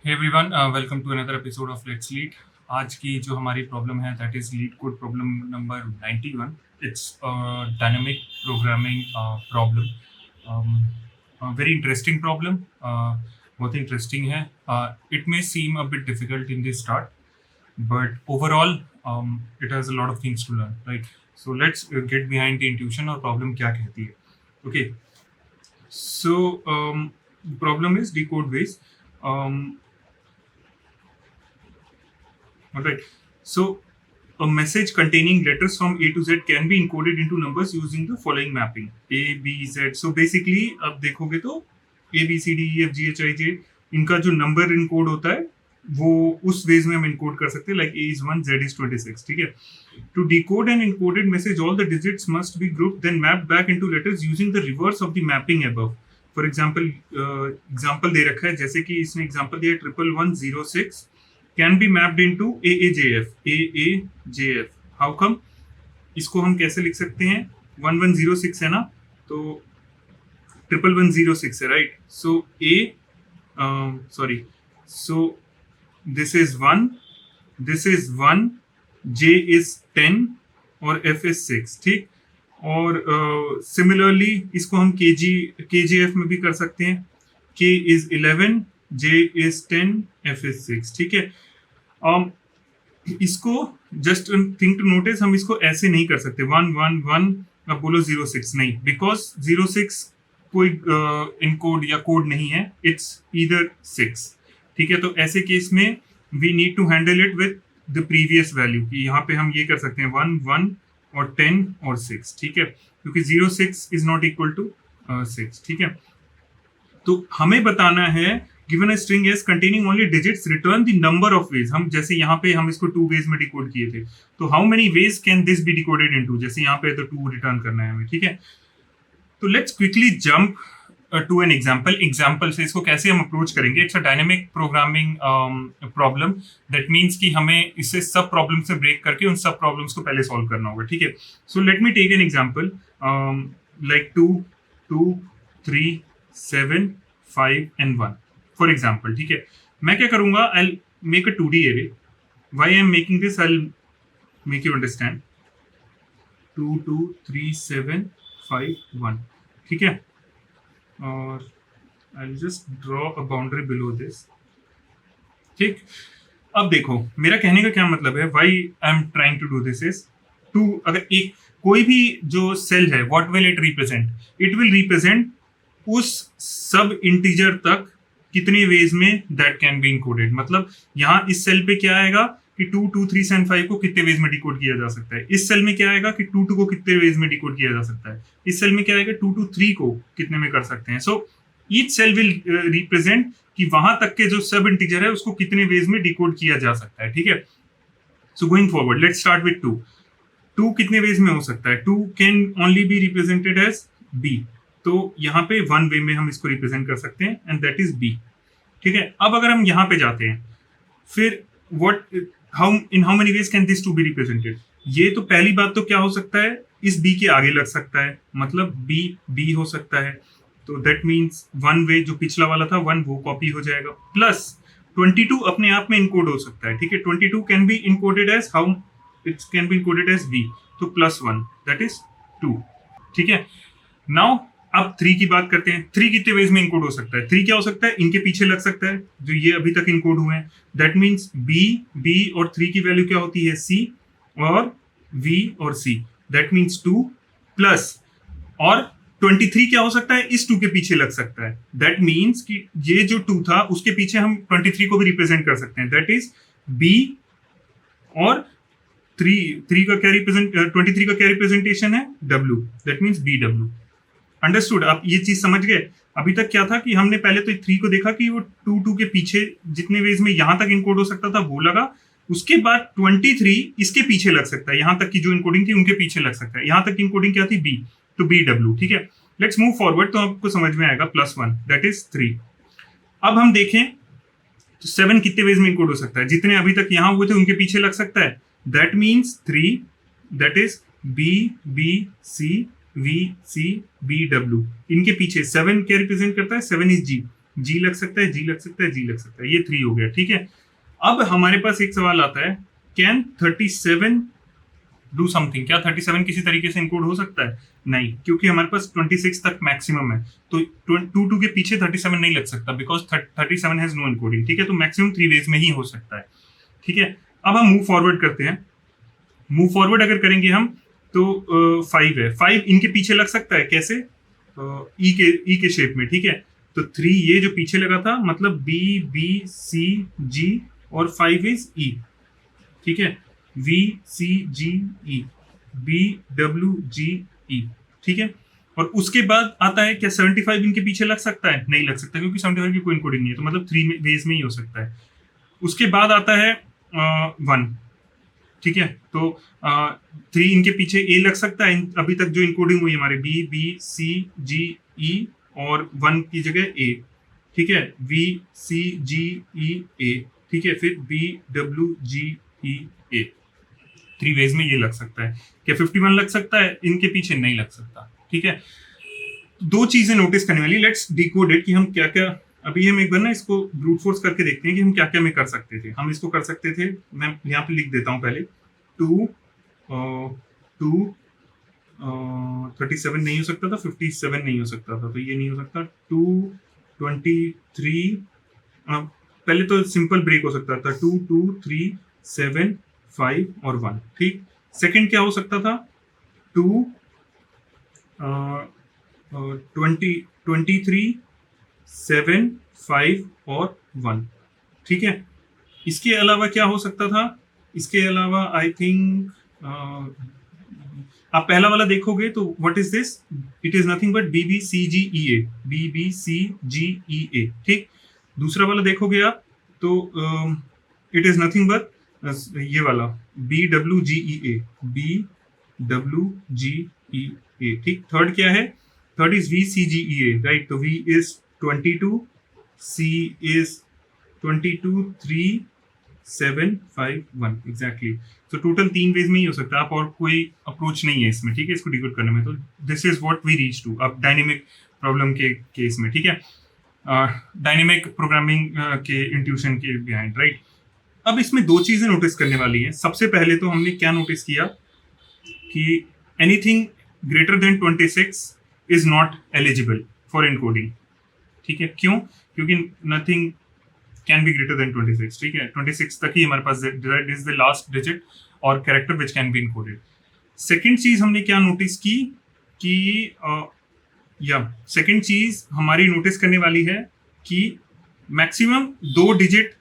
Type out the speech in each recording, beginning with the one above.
Hey everyone, welcome to another episode of let's lead. आज की जो हमारी प्रॉब्लम है that is LeetCode problem number 91। It's dynamic programming problem, very interesting problem, बहुत interesting है। It may seem a bit difficult in the start but overall it has a lot of things to learn, right? So let's get behind the intuition और problem क्या कहती है। Okay, so problem is decode ways. All right. So a message containing letters from A to Z can be encoded into numbers using the following mapping: A, B, Z. So basically, अब देखोगे तो A, B, C, D, E, F, G, H, I, J इनका जो number encode होता है वो उस veg में हम इनकोड कर सकते हैं, like A is 1, Z is 26, ठीक है। To decode an encoded message, all the digits must be grouped, then mapped back into letters using the reverse of the mapping above. For example, example दे रखा है, जैसे कि इसने example दिया 1106 can be mapped into AAJF. AAJF. How come? इसको हम कैसे लिख सकते हैं? 1106 है ना, तो 1106 है, right? So so this is 1, this is 1, J is 10 और F is 6, ठीक। और सिमिलरली इसको हम KGF में भी कर सकते हैं। K is 11, J is 10, F is 6, ठीक है। इसको जस्ट थिंग टू नोटिस, हम इसको ऐसे नहीं कर सकते 111 अब बोलो 06 नहीं, बिकॉज 06 कोई इनकोड या कोड नहीं है, इट्स ईदर 6, ठीक है। तो ऐसे केस में we need to handle it with the previous value, कि यहाँ पे हम ये कर सकते हैं 1 1 और 10 और 6, ठीक है, क्योंकि 06 इज नॉट इक्वल टू 6, ठीक है। तो हमें बताना है given a string s containing only digits return the number of ways। हम जैसे यहाँ पे हम इसको 2 ways में डिकोड किए थे, तो how many ways can this be decoded into, जैसे यहाँ पे तो 2 रिटर्न करना है हमें, ठीक है। तो let's quickly jump to an example से इसको कैसे हम अप्रोच करेंगे। It's a dynamic programming problem, that means कि हमें इससे सब प्रॉब्लम से ब्रेक करके उन सब प्रॉब्लम्स को पहले सॉल्व करना होगा, ठीक है। So let me take an example like 2 2 3 7 5 and 1 for example, ठीक है। मैं क्या करूंगा, I make a 2D array. Why I am making this, I'll make you understand. 2 2 3 7 5 1, ठीक है। और I'll just draw a boundary below this, ठीक। अब देखो मेरा कहने का क्या मतलब है, why I'm trying to do this is to, अगर एक कोई भी जो सेल है, what will it represent? It will represent उस सब इंटीजर तक कितने वेज में दैट कैन बी इनकोडेड। मतलब यहाँ इस सेल पे क्या आएगा कि 2 2 3 and 5 को कितने वेज में डिकोड किया जा सकता है, इस सेल में क्या आएगा कि 2 2 को कितने वेज में डिकोड किया जा सकता है, इस सेल में क्या आएगा 2 2 3 को कितने में कर सकते हैं। So each cell will represent कि वहां तक के जो सब इंटीजर है उसको कितने वेज में डिकोड किया जा सकता है, ठीक है। So going forward let's start with 2। 2 कितने वेज में हो सकता है, 2 can only be represented as B, तो यहाँ पे 1 वे में हम इसको रिप्रेजेंट कर सकते हैं एंड दैट इज बी, ठीक है। अब अगर हम यहाँ पे जाते हैं, फिर how many ways can this two be represented. ये तो पहली बात तो क्या हो सकता है, इस बी के आगे लग सकता है, मतलब बी हो सकता है, तो दैट मीन्स 1 वे जो पिछला वाला था 1 वो कॉपी हो जाएगा, प्लस 22 अपने आप में इनकोड हो सकता है, ठीक है। 22 can be encoded as how, it can be encoded as B, तो +1 दैट इज 2, ठीक है। नाउ अब 3 की बात करते हैं। 3 कितने वेज में इनकोड हो सकता है, 3 क्या हो सकता है, इनके पीछे लग सकता है जो ये अभी तक इनकोड हुए हैं, दैट मीन्स बी और 3 की वैल्यू क्या होती है, सी और वी और सी, दैट मीन्स 2 प्लस, और 23 क्या हो सकता है, इस 2 के पीछे लग सकता है, दैट मीन्स कि ये जो 2 था उसके पीछे हम 23 को भी रिप्रेजेंट कर सकते हैं, दैट इज बी और 3 का क्या रिप्रेजेंट, 23 का क्या रिप्रेजेंटेशन है, W, that means B W. Understood, आप ये चीज समझ गए। अभी तक क्या था कि हमने पहले तो 3 को देखा कि वो 2 2 के पीछे जितने वेज में यहां तक इनकोड हो सकता था वो लगा, उसके बाद 23 इसके पीछे लग सकता है, यहां तक की जो इनकोडिंग थी उनके पीछे लग सकता है, यहां तक इनकोडिंग क्या थी, बी, तो बी डब्ल्यू, ठीक है। लेट्स मूव फॉरवर्ड, तो आपको समझ में आएगा, +1 दैट इज 3। अब हम देखें तो 7 कितने वेज में इनकोड हो सकता है, जितने अभी तक यहां हुए थे उनके पीछे लग सकता है, that means 3, that is B B C V C B W, इनके पीछे 7 क्या रिप्रेजेंट करता है, 7 इज जी, जी लग सकता है, जी लग सकता है, जी लग सकता है, ये 3 हो गया, ठीक है। अब हमारे पास एक सवाल आता है, कैन 37 डू समथिंग? क्या 37 किसी तरीके से इनकोड हो सकता है? नहीं, क्योंकि हमारे पास 26 तक मैक्सिमम है, तो 2 के पीछे 37 नहीं लग सकता, बिकॉज 37 हैज नो इनकोडिंग, ठीक है। तो मैक्सिमम 3 वेज में ही हो सकता है, ठीक है। अब हम मूव फॉरवर्ड करते हैं। मूव फॉरवर्ड अगर करेंगे हम, तो 5 है, 5 इनके पीछे लग सकता है, कैसे? ई के शेप में, ठीक है। तो 3 ये जो पीछे लगा था, मतलब बी बी सी जी, और 5 इज ई, ठीक है। V C G E, B W G E, ठीक है। और उसके बाद आता है, क्या 75 इनके पीछे लग सकता है? नहीं लग सकता, क्योंकि 75 की कोई इनकोडिंग नहीं है, तो मतलब 3 वेज में ही हो सकता है। उसके बाद आता है 1, ठीक है। तो 3 इनके पीछे ए लग सकता है, अभी तक जो इनकोडिंग हुई हमारे बी बी सी जी ई, और 1 की जगह ए, ठीक है। V C G E A, ठीक है। फिर बी डब्ल्यू जी ई ए, 3 वेज में ये लग सकता है। क्या 51 लग सकता है? इनके पीछे नहीं लग सकता, ठीक है। 2 चीजें नोटिस करने वाली, लेट्स डिकोड इट कि हम क्या क्या, अभी हम एक बार ना इसको ब्रूट फोर्स करके देखते हैं कि हम क्या क्या में कर सकते थे। हम इसको कर सकते थे, मैं यहाँ पे लिख देता हूँ पहले, 2 37 नहीं हो सकता था, 57 नहीं हो सकता था, तो ये नहीं हो सकता। 223, पहले तो सिंपल ब्रेक हो सकता था, 2 2 3 7 5 और 1, ठीक। सेकंड क्या हो सकता था? 2 23 7 5 और 1, ठीक है। इसके अलावा क्या हो सकता था? इसके अलावा आई थिंक आप पहला वाला देखोगे तो what is this? It is nothing but B B C G E A, B B C G E A, ठीक। दूसरा वाला देखोगे आप तो इट इज नथिंग बट ये वाला B W G E A, B W G E A, ठीक। Third क्या है? Third is V C G E A, right. तो V is 22, C is 22 3 7 5 1, exactly. तो टोटल 3 वेज में ही हो सकता है, आप और कोई अप्रोच नहीं है इसमें, ठीक है, इसको डिकोड करने में। तो this is what we reach to अब डायनेमिक प्रॉब्लम के केस में, ठीक है, डायनेमिक प्रोग्रामिंग के इंट्यूशन के बिहाइंड, राइट। अब इसमें 2 चीजें नोटिस करने वाली हैं। सबसे पहले तो हमने क्या नोटिस किया कि anything greater than 26 is not eligible for encoding, ठीक है। क्यों? क्योंकि nothing can be greater than 26, ठीक है। 26 तक ही हमारे पास इज द लास्ट डिजिट और character which can be encoded. Second चीज हमने क्या नोटिस की कि सेकेंड चीज हमारी नोटिस करने वाली है कि मैक्सिमम 2 डिजिट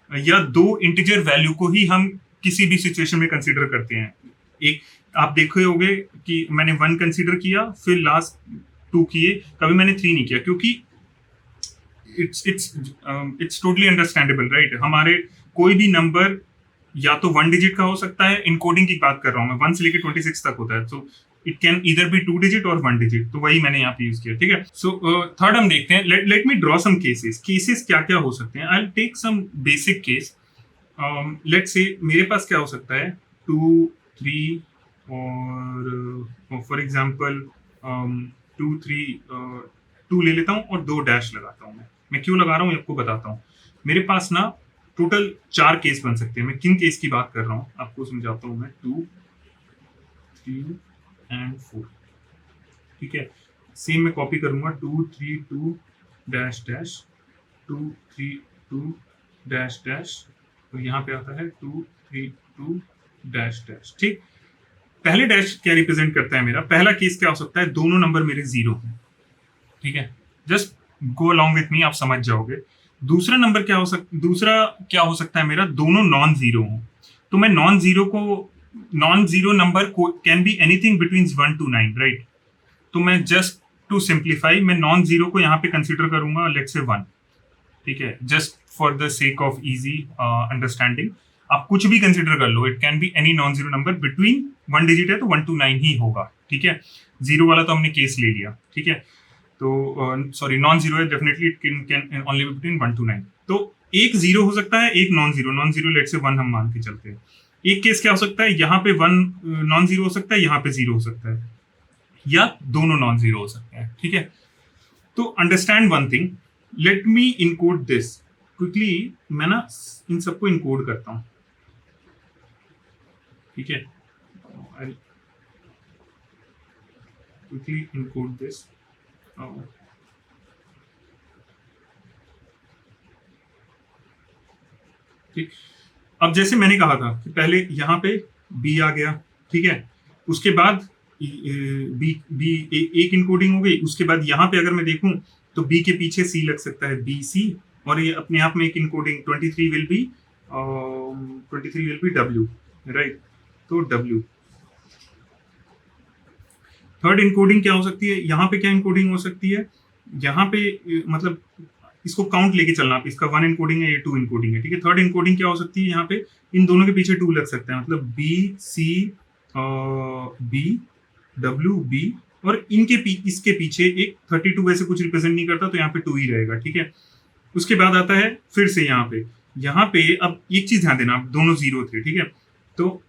या 2 इंटीजर वैल्यू को ही हम किसी भी सिचुएशन में कंसीडर करते हैं। एक आप देखे होंगे कि मैंने 1 कंसीडर किया, फिर लास्ट 2 किए, कभी मैंने 3 नहीं किया, क्योंकि इट्स टोटली अंडरस्टैंडेबल, राइट। हमारे कोई भी नंबर या तो 1 डिजिट का हो सकता है, इनकोडिंग की बात कर रहा हूं मैं, 1 से लेकर 26 तक होता है, तो it can either be 2 digit और 1 डिजिट, तो वही मैंने यहाँ पे यूज किया, ठीक है। सो थर्ड हम देखते हैं, let me draw some cases क्या क्या हो सकते हैं। I will take some basic case. Let's say मेरे पास क्या हो सकता है, 2 3 और फॉर एग्जांपल 2 3 2 ले लेता हूँ और 2 डैश लगाता हूँ। मैं क्यों लगा रहा हूँ आपको बताता हूँ। मेरे पास ना टोटल 4 केस बन सकते हैं। मैं किन केस की बात कर रहा हूँ आपको समझाता हूँ मैं। 2 3 एंड 4, ठीक है। सेम मैं कॉपी करूंगा, 2 3 2 डैश डैश 2 3 2 डैश डैश, तो यहाँ पे आता है 2 3 2 डैश डैश, ठीक। पहले डैश क्या रिप्रेजेंट करता है मेरा? पहला केस क्या हो सकता है, दोनों नंबर मेरे 0 हैं, ठीक है। Just go along with me, आप समझ जाओगे। दूसरा क्या हो सकता है मेरा, दोनों नॉन जीरो हो। तो मैं नॉन जीरो नंबर को can be anything between 1 to 9, right. तो मैं जस्ट टू सिंप्लीफाई, मैं नॉन जीरो को यहाँ पे कंसिडर करूंगा, लेट्स से 1, ठीक है, just for the sake of easy understanding. आप कुछ भी कंसिडर कर लो, it can be any non zero number between 1 digit है तो 1 to 9 ही होगा, ठीक है। जीरो वाला तो हमने केस ले लिया, ठीक है। तो सॉरी, नॉन जीरो है, definitely it can only be between 1 to 9। तो एक जीरो हो सकता है, एक नॉन जीरो लेट से 1 हम मान के चलते हैं। एक केस क्या हो सकता है, यहाँ पे 1 नॉन जीरो हो सकता है, यहाँ पे 0 हो सकता है, या दोनों नॉन जीरो हो सकते हैं, ठीक है। तो understand one thing, let me encode this quickly. मैं ना इन सबको इनकोड करता हूं, ठीक है। I quickly encode this. ठीक, अब जैसे मैंने कहा था कि पहले यहाँ पे बी आ गया, ठीक है। उसके बाद बी बी एक इनकोडिंग हो गई। उसके बाद यहाँ पे अगर मैं देखूं तो बी के पीछे सी लग सकता है, बी सी, और ये अपने आप में एक encoding 23 will be W, right. तो डब्ल्यू थर्ड इनकोडिंग क्या हो सकती है, यहाँ पे क्या इनकोडिंग हो सकती है, यहाँ पे मतलब इसको काउंट लेके चलना आप, इसका 1 इनकोडिंग है, ये 2 इनकोडिंग है, ठीक है। थर्ड इनकोडिंग क्या हो सकती है, यहाँ पे इन दोनों के पीछे 2 लग सकता है, मतलब B C B W B, और इसके पीछे एक 32 वैसे कुछ रिप्रेजेंट नहीं करता, तो यहाँ पे 2 ही रहेगा, ठीक है। उसके बाद आता है फिर से यहाँ पे अब एक चीज ध्यान देना, आप दोनों 0 थे, ठीक है। तो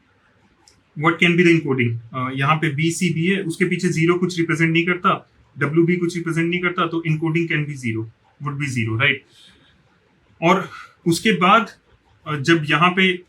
what can be the encoding, यहाँ पे बी सी बी है, उसके पीछे 0 कुछ रिप्रेजेंट नहीं करता, डब्ल्यू बी कुछ रिप्रेजेंट नहीं करता, तो encoding can be 0, would be 0, right. और उसके बाद जब यहाँ पे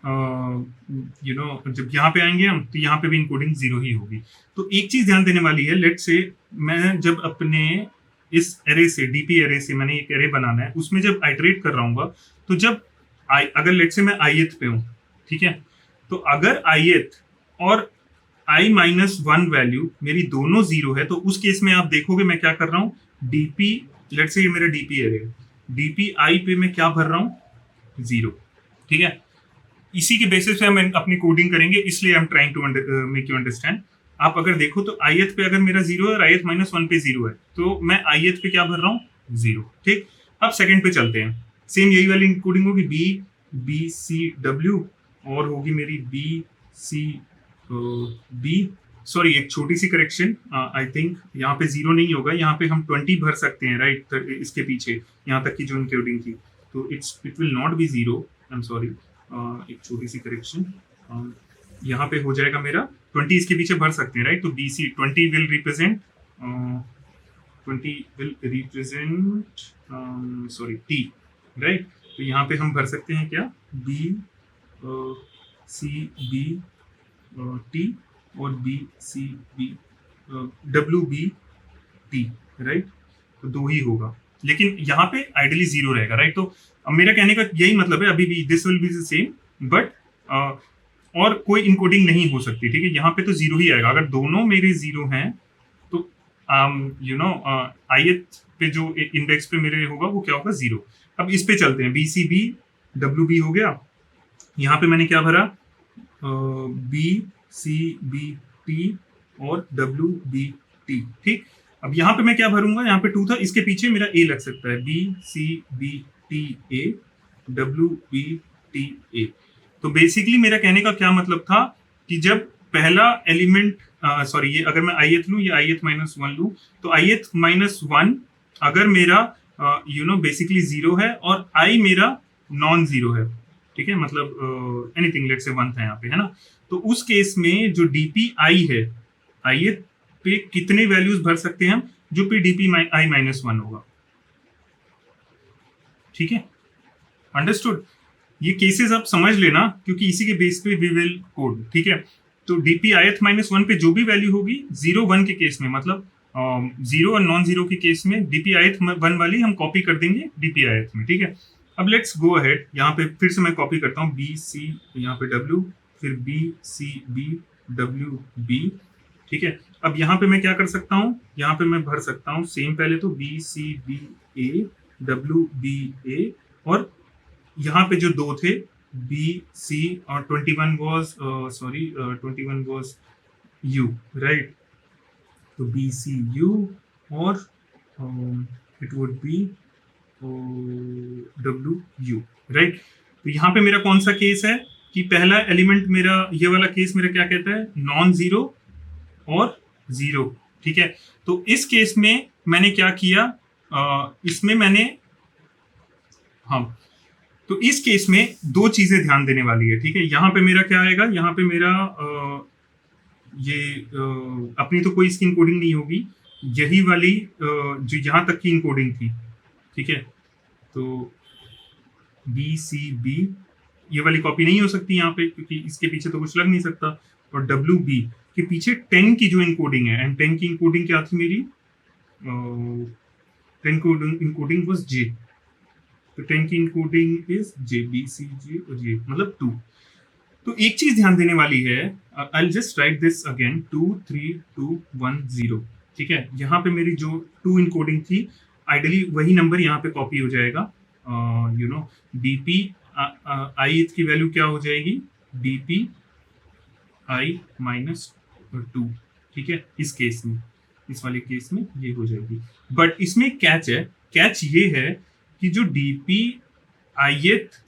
जब यहाँ पे आएंगे हम, तो यहाँ पे भी इनकोडिंग 0 ही होगी। तो एक चीज ध्यान देने वाली है, लेट से मैं जब अपने इस एरे से, डीपी एरे से मैंने एक एरे बनाना है, उसमें जब आइटरेट कर रहा हूँ, तो जब अगर लेट से मैं ith पे हूँ, ठीक है, तो अगर ith और i माइनस 1 वैल्यू मेरी दोनों 0 है, तो उस केस में आप देखोगे मैं क्या कर रहा हूँ, डीपी, लेट से ये मेरा डीपी एरे है, डीपी आई पे मैं क्या भर रहा हूँ, 0, ठीक है। इसी के बेसिस पे हम अपनी कोडिंग करेंगे, इसलिए I am trying to make you understand. आप अगर देखो तो ith पे अगर मेरा 0 है और ith माइनस 1 पे 0 है, तो मैं ith पे क्या भर रहा हूँ, 0, ठीक। अब सेकंड पे चलते हैं, सेम यही वाली कोडिंग होगी, बी सी डब्ल्यू, और होगी मेरी बी सी बी, सॉरी एक छोटी सी करेक्शन, आई थिंक यहाँ पे 0 नहीं होगा, यहाँ पे हम 20 भर सकते हैं, राइट, इसके पीछे यहाँ तक की जो इनकोडिंग थी, तो it will not be 0, I am sorry, एक छोटी सी करेक्शन, यहाँ पे हो जाएगा मेरा 20 इसके पीछे भर सकते हैं, राइट। तो B C 20 will represent sorry T, right. तो यहाँ पे हम भर सकते हैं क्या, बी सी बी टी और B C B W B T, right. तो 2 ही होगा, लेकिन यहाँ पे आइडियली 0 रहेगा, राइट। तो अब मेरा कहने का यही मतलब है, अभी भी this will be the same, but और कोई इनकोडिंग नहीं हो सकती, ठीक है। यहाँ पे तो 0 ही आएगा, अगर दोनों मेरे 0 हैं, तो ith पे जो इंडेक्स पे मेरे होगा वो क्या होगा, 0। अब इस पे चलते हैं, B C B W B हो गया, यहाँ पे मैंने क्या भरा, बी सी बी टी और डब्ल्यू बी टी, ठीक। अब यहाँ पे मैं क्या भरूंगा, यहाँ पे 2 था, इसके पीछे मेरा ए लग सकता है, B C B T A W B T A. तो बेसिकली मेरा कहने का क्या मतलब था कि जब पहला एलिमेंट, सॉरी ये अगर मैं ith लूँ, ये ith माइनस 1 लूँ, तो ith माइनस 1 अगर मेरा बेसिकली 0 है और i मेरा नॉन 0 है, ठीक है, मतलब एनीथिंग लेट से 1 था यहाँ पे, है ना। तो उस केस में जो डीपी आई है, ith पे कितने वैल्यूज भर सकते हैं हम, जो पे डीपी आई माइनस 1 होगा, ठीक है, अंडरस्टूड। ये केसेस आप समझ लेना, क्योंकि इसी के बेस पे वी विल कोड, ठीक है। तो डीपी ith माइनस 1 पे जो भी वैल्यू होगी 0 1 के केस में, मतलब 0 और नॉन 0 के केस में डीपी ith 1 वाली हम कॉपी कर देंगे डीपी ith में, ठीक है। अब लेट्स गो अहेड, यहाँ पे फिर से मैं कॉपी करता हूँ, बी सी यहाँ पे डब्ल्यू, फिर B C B W B, ठीक है। अब यहाँ पे मैं क्या कर सकता हूँ, यहाँ पे मैं भर सकता हूँ सेम, पहले तो B C B A W B A, और यहाँ पे जो 2 थे बी सी और 21 वाज 21 वाज यू, राइट। तो बी सी यू और it would be W you, right. तो यहाँ पे मेरा कौन सा केस है कि पहला एलिमेंट मेरा, ये वाला केस मेरा क्या कहता है, नॉन 0 और 0, ठीक है। तो इस केस में मैंने क्या किया, इसमें मैंने, हाँ, तो इस केस में 2 चीजें ध्यान देने वाली है, ठीक है। यहाँ पे मेरा क्या आएगा, यहाँ पे मेरा अपनी तो कोई इसकी इनकोडिंग नहीं होगी, यही वाली जो यहाँ तक की इनकोडिंग थी, ठीक है, तो बी सी बी ये वाली कॉपी नहीं हो सकती यहाँ पे, क्योंकि इसके पीछे तो कुछ लग नहीं सकता। और डब्ल्यू बी के पीछे 10 की जो इनकोडिंग है, एंड 10 की इनकोडिंग क्या थी मेरी, 10 की इनकोडिंग वाज जे, तो 10 की encoding is J, B C J और जे मतलब 2। तो एक चीज ध्यान देने वाली है, I will just right this again, 2 3 2 1 0। ठीक है, यहाँ पे मेरी जो 2 इनकोडिंग थी, आइडियली वही नंबर यहाँ पे कॉपी हो जाएगा। यू नो डीपी आई की वैल्यू क्या हो जाएगी, डीपी आई माइनस 2। ठीक है, इस केस में, इस वाले केस में ये हो जाएगी। बट इसमें कैच है, कैच ये है कि जो डीपी आईएथ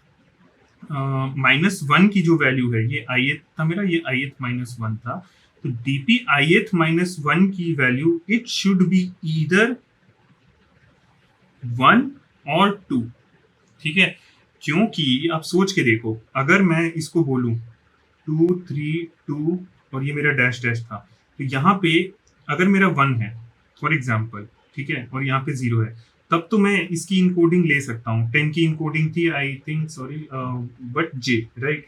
-1 की जो वैल्यू है, ये आईएथ था मेरा, ये आईएथ -1 था, तो डीपी आईएथ -1 की value it should be either 1 और 2। ठीक है, क्योंकि आप सोच के देखो, अगर मैं इसको बोलूं 2 3 2 और ये मेरा डैश डैश था, तो यहाँ पे अगर मेरा 1 है फॉर एग्जाम्पल, ठीक है, और यहाँ पे 0 है, तब तो मैं इसकी इनकोडिंग ले सकता हूँ। 10 की इनकोडिंग थी I think, sorry but J, right,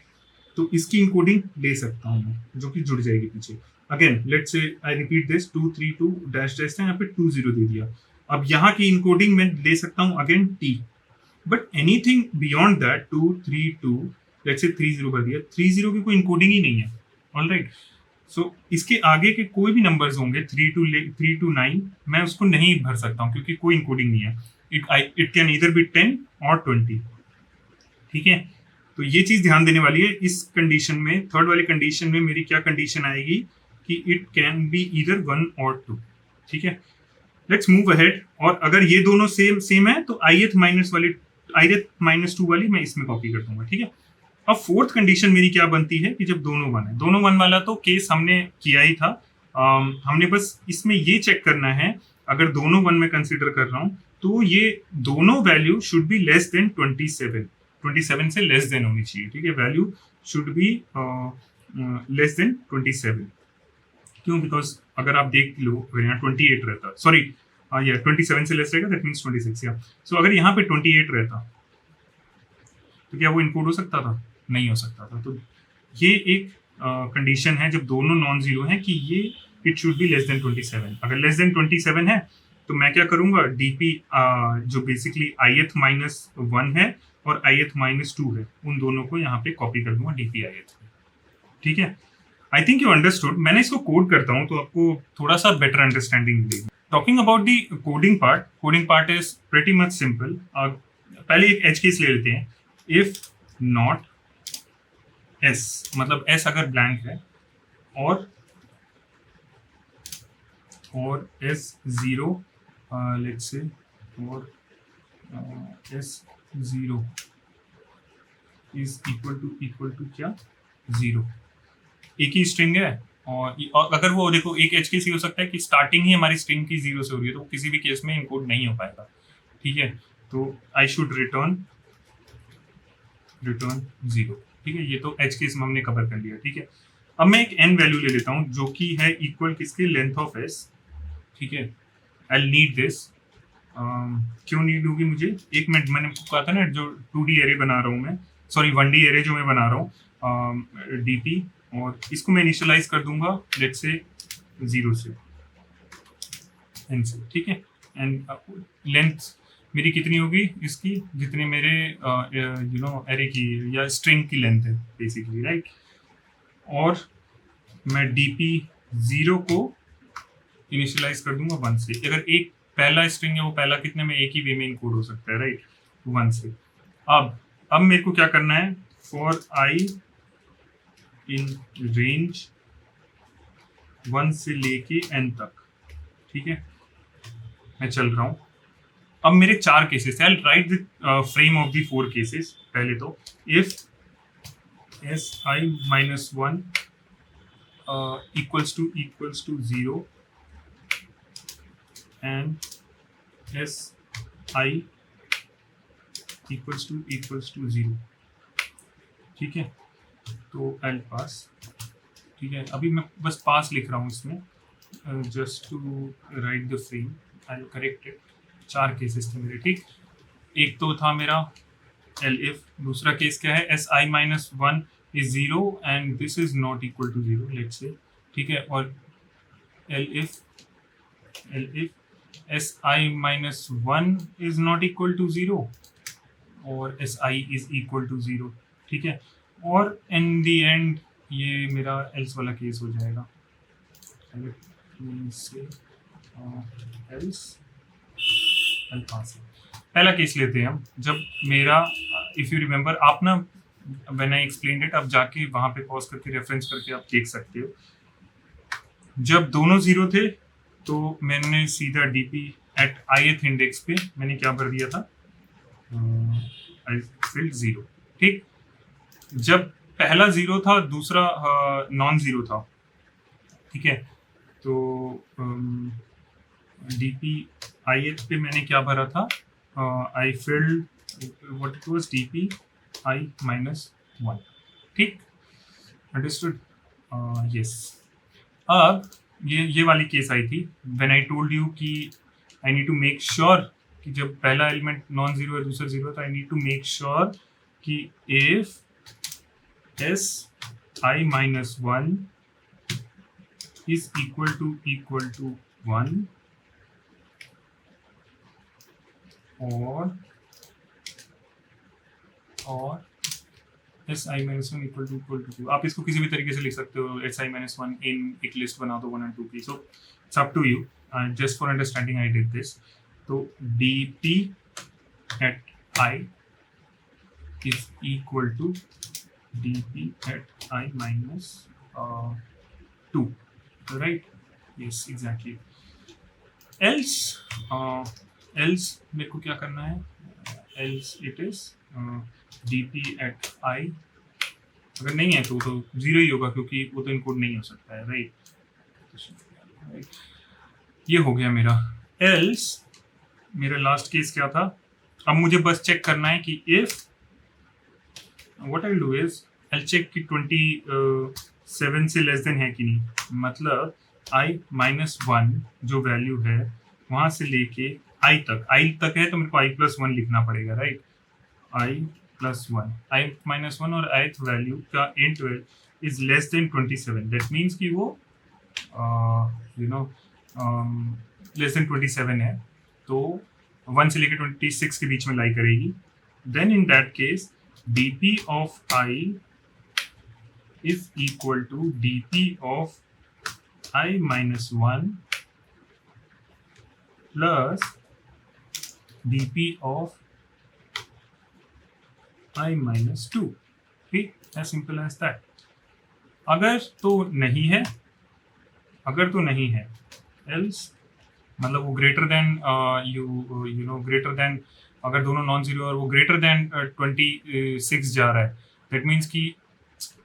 तो इसकी इनकोडिंग ले सकता हूँ मैं, जो कि जुड़ जाएगी पीछे। Again let's say I repeat this, 2 3 2 dash dash था, यहाँ पे 2 0 दे दिया। अब यहाँ की इनकोडिंग मैं ले सकता हूँ again T, but anything beyond that 2 3 2, let's say 3 0 कर दिया, 3 0 की कोई इनकोडिंग ही नहीं है। ऑलराइट, सो इसके आगे के कोई भी नंबर्स होंगे 3 to 9, मैं उसको नहीं भर सकता हूँ, क्योंकि कोई इनकोडिंग नहीं है। इट कैन ईदर बी 10 और 20। ठीक है, तो ये चीज ध्यान देने वाली है। इस कंडीशन में, थर्ड वाली कंडीशन में मेरी क्या कंडीशन आएगी कि इट कैन बी ईदर 1 और 2। ठीक है, लेट्स मूव अहेड। और अगर ये दोनों सेम है तो आईएथ -2 वाली मैं इसमें कॉपी कर दूंगा। ठीक है, अब फोर्थ कंडीशन मेरी क्या बनती है कि जब दोनों 1 है, दोनों 1 वाला तो केस हमने किया ही था। हमने बस इसमें ये चेक करना है, अगर दोनों 1 में कंसीडर कर रहा हूं, तो ये दोनों value should be less than 27 से लेस देन होनी चाहिए। ठीक है, value should be less than 27। क्यों? बिकॉज अगर आप देख लो, अगर यहाँ 28 रहता, सॉरी ये 27 से लेस रहेगा, दैट मीन्स 26। या सो अगर यहाँ पे 28 रहता तो क्या वो इनकोड हो सकता था? नहीं हो सकता था। तो ये एक कंडीशन है जब दोनों नॉन जीरो हैं कि ये it should be less than 27। अगर लेस देन 27 है तो मैं क्या करूंगा, डीपी जो बेसिकली आईएथ -1 है और आईएथ -2 है, उन दोनों को यहाँ पे कॉपी कर दूंगा डीपी आईएथ। ठीक है, आई थिंक यू अंडरस्टूड। मैंने इसको कोड करता हूँ तो आपको थोड़ा सा बेटर अंडरस्टैंडिंग मिलेगी। Talking about the coding part is pretty much simple. पहले एक एज केस ले लेते हैं। इफ नॉट एस, मतलब एस अगर ब्लैंक है और एस 0, लेट्स से, और एस 0 इज इक्वल टू क्या, 0। एक ही स्ट्रिंग है और अगर वो देखो, एक एच केस हो सकता है कि स्टार्टिंग ही हमारी स्ट्रिंग की 0 से हो रही है, तो किसी भी केस में इनकोड नहीं हो पाएगा। ठीक है, तो आई शुड रिटर्न 0। ठीक है, ये तो एच केस में हमने कवर कर लिया। ठीक है, अब मैं एक एन वैल्यू ले लेता हूँ जो कि है इक्वल किसके, लेंथ ऑफ एस। ठीक है, आई नीड दिस। क्यों नीड होगी मुझे, एक मिनट, मैंने कहा था ना जो 2D एरे बना रहा हूँ मैं, सॉरी 1D एरे जो मैं बना रहा हूँ, डीपी, और इसको मैं इनिशियलाइज कर दूंगा लेट्स से 0 से एन से। ठीक है, एंड लेंथ मेरी कितनी होगी इसकी, जितनी मेरे एरे की या स्ट्रिंग की लेंथ है बेसिकली, राइट। और मैं डीपी 0 को इनिशियलाइज कर दूंगा 1 से। अगर एक पहला स्ट्रिंग है वो पहला कितने में, एक ही वे में इनकोड हो सकता है, राइट, 1 से। अब मेरे को क्या करना है, फॉर आई इन रेंज 1 से लेके n तक। ठीक है, मैं चल रहा हूं। अब मेरे 4 केसेस है, I write the frame of the 4 cases. पहले तो if S I -1 equals to 0 and S I equals to 0। ठीक है, तो एल पास। ठीक है, अभी मैं बस पास लिख रहा हूँ इसमें, just to write the frame, I correct it. 4 cases थे मेरे। ठीक, एक तो था मेरा एल इफ, दूसरा केस क्या है, S I minus one is zero and this is not equal to zero, let's say, ठीक है। और elif S I minus one is not equal to zero और S I is equal to zero, ठीक है। और इन दी and ये मेरा else वाला केस हो जाएगा, एल्स पहला केस लेते हैं हम, जब मेरा, इफ यू रिमेम्बर, आप ना व्हेन आई एक्सप्लेन्ड इट, आप जाके वहां पे पॉज करके रेफरेंस करके आप देख सकते हो। जब दोनों जीरो थे तो मैंने सीधा डीपी एट ith इंडेक्स पे मैंने क्या भर दिया था, आई फिल्ड जीरो, ठीक। जब पहला जीरो था, दूसरा नॉन जीरो था, ठीक है, तो डीपी ith पे मैंने क्या भरा था, I filled what it was, DP I minus one, ठीक, अंडरस्टूड, यस। अब ये वाली केस आई थी व्हेन आई टोल्ड यू कि I need to make sure कि जब पहला एलिमेंट नॉन जीरो है, दूसरा जीरो, तो I need to make sure कि if S I minus one is equal to one और S I minus one equal to two. आप इसको किसी भी तरीके से लिख सकते हो, S I minus one in एक लिस्ट बना दो 1 और 2 की, so it's up to you, just for understanding I did this. तो D P at I is equal to D P at I minus two, right, yes exactly. Else मेरे को क्या करना है, else it is dp at i, अगर नहीं है तो जीरो ही होगा क्योंकि वो तो इनकोड नहीं हो सकता है, राइट। ये हो गया मेरा एल्स। मेरा लास्ट केस क्या था, अब मुझे बस चेक करना है कि if, what I do is I check कि 27 से लेस देन है कि नहीं, मतलब i माइनस वन जो वैल्यू है वहां से लेके i तक है, तो मेरे को i प्लस वन लिखना पड़ेगा, right, i plus one, i minus one और ith वैल्यू का int is less than 27, that means कि वो लेस देन 27 है, तो 1 से लेकर 26 के बीच में लाई करेगी। Then in that case dp of i is equal to dp of i minus one plus dp of i minus two, ठीक, एज सिंपल एज दैट। अगर तो नहीं है एल्स मतलब वो greater than you know greater than, अगर दोनों non zero और वो ग्रेटर देन 26 जा रहा है, दैट मीन्स कि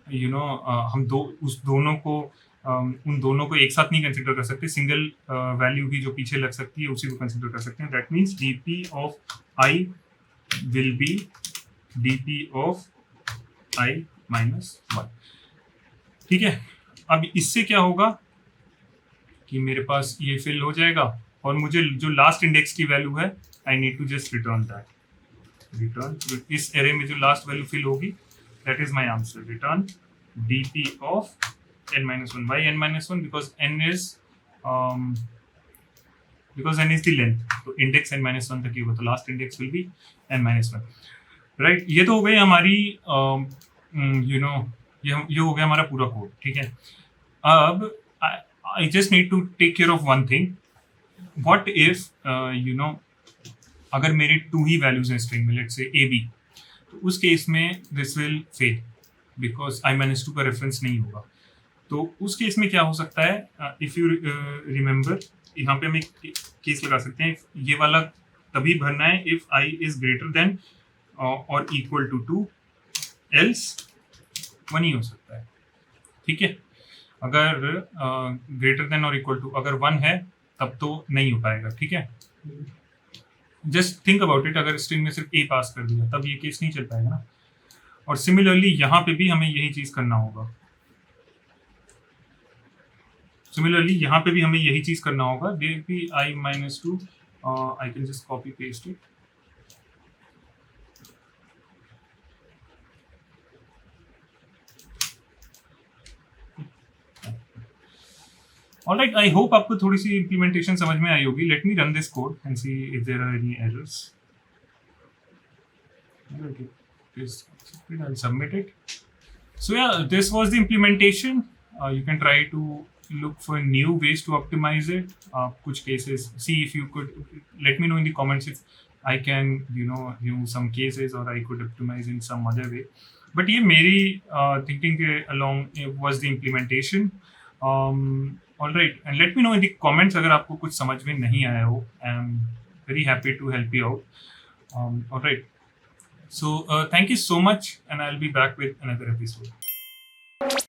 हम उस दोनों को उन दोनों को एक साथ नहीं कंसिडर कर सकते, सिंगल वैल्यू की जो पीछे लग सकती है उसी को कंसिडर कर सकते हैं। That means dp of i will be dp of i minus one, ठीक है। अब इससे क्या होगा कि मेरे पास ये फिल हो जाएगा और मुझे जो लास्ट इंडेक्स की वैल्यू है I need to just return इस एरे में जो लास्ट वैल्यू फिल होगी, that is my answer, return dp of n minus 1. Why n minus 1? Because n is the length, तो इंडेक्स n minus 1 तक ही होगा, तो last index will be n minus 1, right. ये तो हो गई हमारी ये हो गया हमारा पूरा कोड, ठीक है। अब I just need to take care of one thing, what if अगर मेरे 2 ही वैल्यूज हैं स्ट्रिंग में, लेट्स से a b, तो उस केस में this will fail because i minus 2 का रेफरेंस नहीं होगा। तो उस केस में क्या हो सकता है, इफ यू रिमेंबर, यहाँ पे हम एक केस लगा सकते हैं, ये वाला तभी भरना है if i is greater than और इक्वल टू 2, एल्स 1 ही हो सकता है, ठीक है। अगर ग्रेटर देन और इक्वल टू अगर 1 है तब तो नहीं हो पाएगा, ठीक है। जस्ट थिंक अबाउट इट, अगर स्ट्रिंग में सिर्फ a पास कर दिया तब ये केस नहीं चल पाएगा ना। और सिमिलरली यहाँ पे भी हमें यही चीज करना होगा, dp i minus 2, I can just copy paste it, alright, I hope आपको थोड़ी सी इम्प्लीमेंटेशन समझ में आई होगी. Let me run this code and see if there are any errors. I'll submit it. So yeah, this was the implementation. You can try to look for new ways to optimize it. Kuch cases, see if you could let me know in the comments if I can, use some cases or I could optimize in some other way. But ये मेरी thinking के along was the implementation. All right, and let me know in the comments अगर आपको कुछ समझ में नहीं आया हो. I'm very happy to help you out. All right. So thank you so much, and I'll be back with another episode.